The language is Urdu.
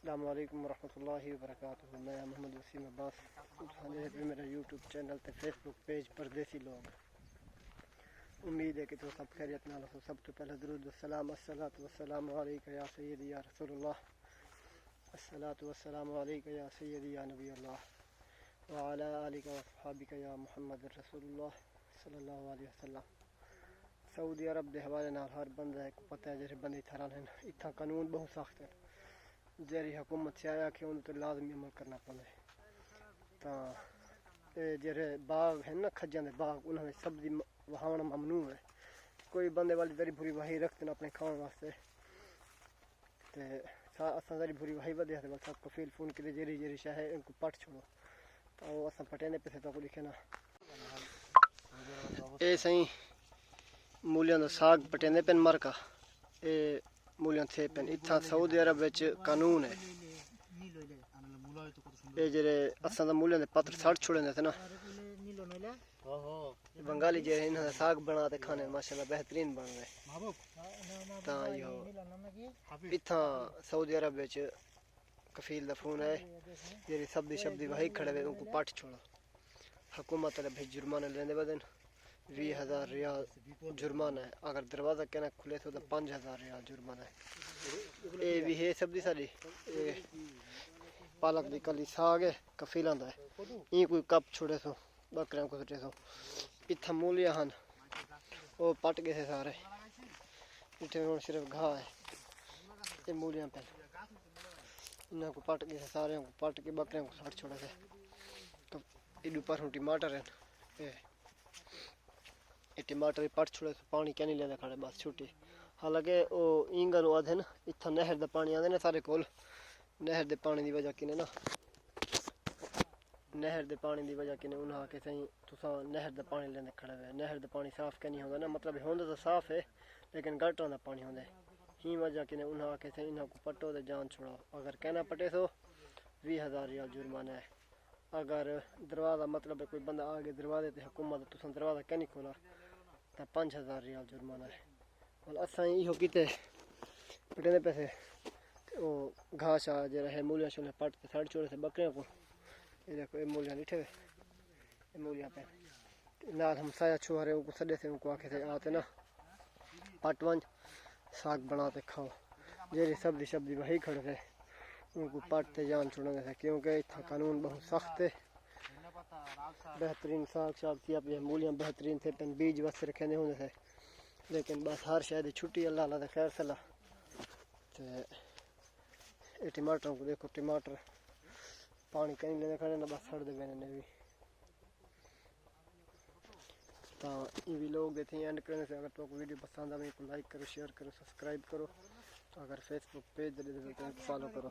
السلام علیکم ورحمۃ اللہ وبرکاتہ. میں محمد وسیم عباس میرا یوٹیوب چینل تے فیس بک پیج پردیسی لوگ. امید ہے کہ تو سب خیریت نال ہو. سب تو پہلے درود والسلام الصلاۃ والسلام علیک یا سیدی یا رسول اللہ. الصلاۃ والسلام علیک یا سیدی یا نبی اللہ وعلی آلک وصحابک یا محمد رسول اللہ صلی اللہ علیہ وسلم. سعودی عرب دے حوالے نال ہر بندہ ہے پتہ ہے جڑے بندے تھران ہیں اتنا قانون بہت سخت ہے. جیری حکومت سے آیا کہ ان تو لازمی عمل کرنا پڑے. تو جڑے باغ ہیں نا کھجاں دے باغ انہاں میں سبزی وہاونا ممنوع ہے. کوئی بندے والی ذری بری وہی رکھتے ہیں اپنے کھان واسطے تے اساں ذری بری وہی ودے تے بس کفیل فون کے جیری شے ہے ان کو پٹ چھوڑو تو اساں پٹینے پیسے تو لکھے نا اے سائیں مولیاں دا ساگ پٹیندے پن مرکا اے مولیاں تھے پن اتھا سعودی عرب وچ قانون ہے. اے جڑے اساں دا مولیاں دے پتر سڑ چھڑے تھے نا بنگالی جڑے انہاں دا ساگ بنا تے کھانے ماشاءاللہ بہترین بن رہے. تاں ایہو اتھا سعودی عرب وچ کفیل دا فون ہے جڑی سبزی وہی کھڑے ہوئے ان کو پٹ چھوڑو. حکومت والے بھائی جرمانہ لیندے بدن 20,000 ریال جرمانہ ہے. اگر دروازہ کہنا کھلے تو 5,000 ریال جرمانہ ہے. اے بھی ہے سبزی ساری پالک دی کلی ساگ ہے کفیلاں دا ہے. این کوئی کپ چھوڑے سو بکریاں کو سٹے سو. اتھا مولیاں ہن او پٹ گئے سے سارے اتھے ہن صرف گھا ہے. اے مولیاں پہ انہاں کو پٹ گئے سے سارے کو پٹ کے بکریاں کو سٹ چھوڑے سے. تو ایڈو پر ہن ٹماٹر ہیں یہ ٹماٹر پٹ چھوڑے سے پانی کیا نہیں لینا کھڑے بس چھوٹی. حالانکہ او اینگا نو آدھے نا اتھا نہر دا پانی آندے نا سارے کول نہر دے پانی دی وجہ کنے نا نہر دے پانی دی وجہ کنے انہاں کے سہیں تساں نہر دا پانی لیندے کھڑے ہوئے. نہر دا پانی صاف کہ نہیں ہوندا نا مطلب ہوندا تو صاف ہے لیکن گٹراں دا پانی ہوندا ہے. ہی وجہ کنے انہاں کے سہیں انہاں کو پٹو تے جان چھڑاؤ. اگر کہنا پٹے تو 20,000 ریال جرمانہ ہے. اگر دروازہ مطلب کوئی بندہ آگے دروازے تے حکومت تساں دروازہ کہ نہیں کھولا تو 5,000 ریال جرمانہ ہے. اور اساں ایہو کیتے پٹے پیسے او گھا شاہ جڑا ہے مولیاں شولیاں پٹ تے سڑ چھوڑے سے بکریاں کو. یہ دیکھو اے مولیاں ڈٹھے ہوئے اے مولیاں پہ نال ہمسایہ چھوہرے ان کو سدے سے ان کو آکھے تھے آتے نا پٹ ونج ساگ بنا تے کھاؤ. جیری سبزی وہی کھڑے تھے ان کو پٹ تے جان چھوڑنے تھے کیونکہ اتھا قانون بہت سخت ہے. بہترین ساگ شاگ تھی اپنی مولیاں بہترین تھے پن بیج واسطے رکھے ہوندے تھے لیکن بس ہر شاید چھٹی اللہ اللہ دے خیر صلاح. تے ٹماٹر کو دیکھو ٹماٹر پانی کہیں لینے کھڑے نا بس سڑ دے بینے نے بھی. تاں یہ بھی لوگ دیتے ہیں اینڈ کرنے سے. اگر تو کو ویڈیو پسند آئے تو لائک کرو شیئر کرو سبسکرائب کرو. تو اگر فیس بک پیج دے تو فالو کرو.